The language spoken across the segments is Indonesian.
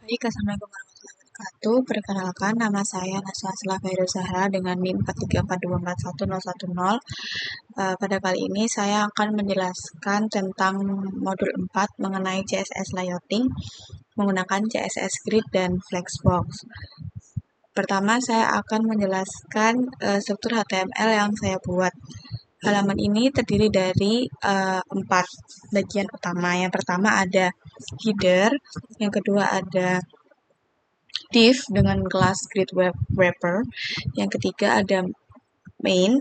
Baik, Assalamualaikum warahmatullahi wabarakatuh. Perkenalkan, nama saya Naswa Selafaira Zahra dengan NIM 434241010. Pada kali ini saya akan menjelaskan tentang modul 4 mengenai CSS layouting menggunakan CSS Grid dan Flexbox. Pertama, saya akan menjelaskan struktur HTML yang saya buat. Halaman ini terdiri dari 4 bagian utama. Yang pertama ada header, yang kedua ada div dengan kelas grid wrapper, yang ketiga ada main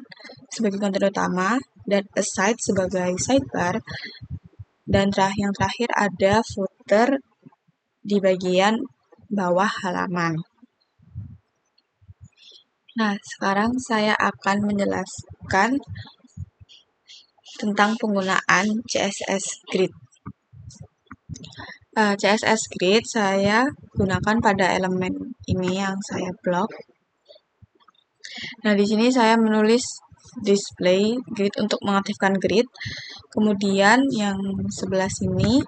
sebagai konten utama, dan aside sebagai sidebar, dan yang terakhir ada footer di bagian bawah halaman. Nah, sekarang saya akan menjelaskan tentang penggunaan CSS Grid. CSS Grid saya gunakan pada elemen ini yang saya blok. Nah, di sini saya menulis display grid untuk mengaktifkan grid. Kemudian yang sebelah sini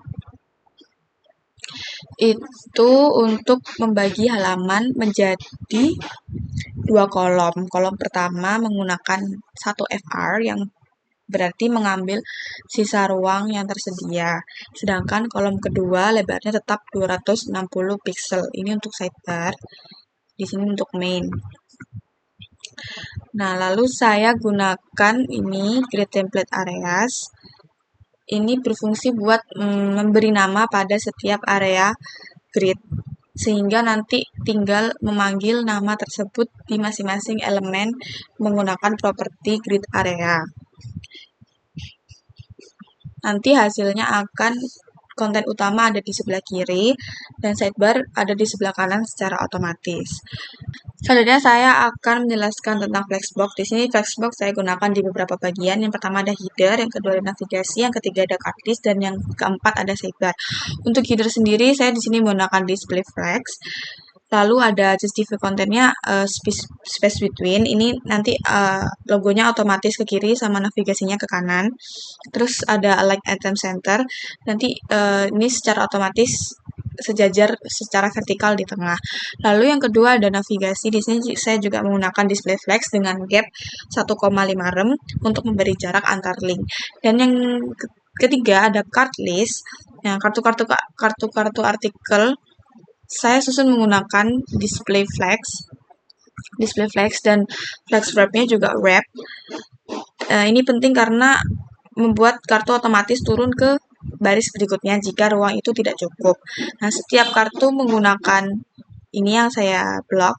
itu untuk membagi halaman menjadi 2 kolom. Kolom pertama menggunakan 1 FR yang berarti mengambil sisa ruang yang tersedia. Sedangkan kolom kedua lebarnya tetap 260 pixel. Ini untuk sidebar, di sini untuk main. Nah, lalu saya gunakan ini grid template areas. Ini berfungsi buat memberi nama pada setiap area grid, sehingga nanti tinggal memanggil nama tersebut di masing-masing elemen menggunakan properti grid area. Nanti hasilnya akan konten utama ada di sebelah kiri dan sidebar ada di sebelah kanan secara otomatis. Selanjutnya saya akan menjelaskan tentang Flexbox. Di sini Flexbox saya gunakan di beberapa bagian. Yang pertama ada header, yang kedua ada navigasi, yang ketiga ada cardlist, dan yang keempat ada sidebar. Untuk header sendiri saya di sini menggunakan display flex. Lalu ada justify kontennya space between. Ini nanti logonya otomatis ke kiri sama navigasinya ke kanan. Terus ada align item center. Nanti ini secara otomatis sejajar secara vertikal di tengah. Lalu yang kedua ada navigasi. Di sini saya juga menggunakan display flex dengan gap 1,5 rem untuk memberi jarak antar link. Dan yang ketiga ada card list. Nah, kartu-kartu artikel saya susun menggunakan display flex dan flex wrap-nya juga wrap. Ini penting karena membuat kartu otomatis turun ke baris berikutnya jika ruang itu tidak cukup. Nah, setiap kartu menggunakan ini yang saya blok.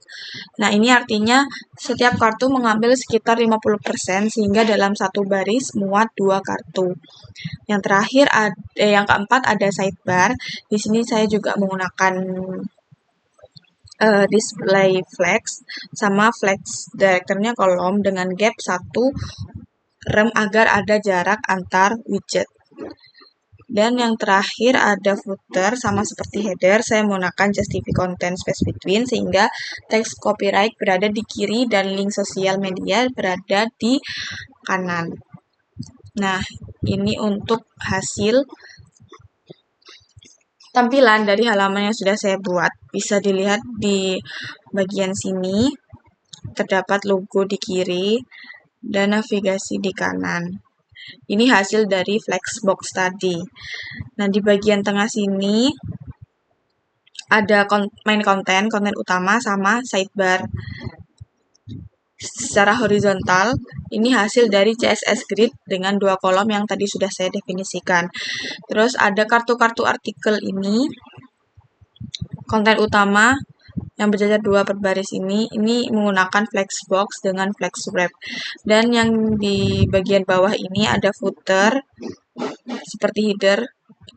Nah, ini artinya setiap kartu mengambil sekitar 50% sehingga dalam satu baris muat 2 kartu. Yang terakhir yang keempat ada sidebar. Di sini saya juga menggunakan display flex sama flex directornya kolom dengan gap 1 rem agar ada jarak antar widget. Dan yang terakhir ada footer, sama seperti header, saya menggunakan justify content space between sehingga teks copyright berada di kiri dan link sosial media berada di kanan. Nah, ini untuk hasil tampilan dari halaman yang sudah saya buat. Bisa dilihat di bagian sini, terdapat logo di kiri dan navigasi di kanan. Ini hasil dari Flexbox tadi. Nah, di bagian tengah sini ada main konten utama sama sidebar. Secara horizontal, ini hasil dari CSS Grid dengan 2 kolom yang tadi sudah saya definisikan. Terus ada kartu-kartu artikel ini, konten utama yang berjajar 2 per baris ini menggunakan Flexbox dengan Flex Wrap. Dan yang di bagian bawah ini ada footer, seperti header,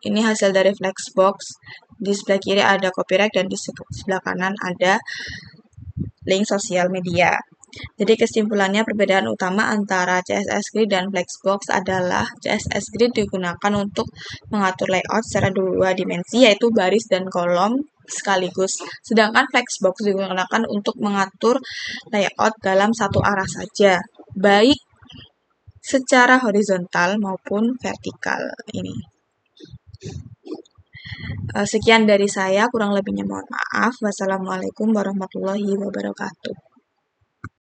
ini hasil dari Flexbox. Di sebelah kiri ada copyright dan di sebelah kanan ada link sosial media. Jadi kesimpulannya perbedaan utama antara CSS Grid dan Flexbox adalah CSS Grid digunakan untuk mengatur layout secara 2 dimensi yaitu baris dan kolom sekaligus. Sedangkan Flexbox digunakan untuk mengatur layout dalam satu arah saja, baik secara horizontal maupun vertikal ini. Sekian dari saya, kurang lebihnya mohon maaf. Wassalamualaikum warahmatullahi wabarakatuh.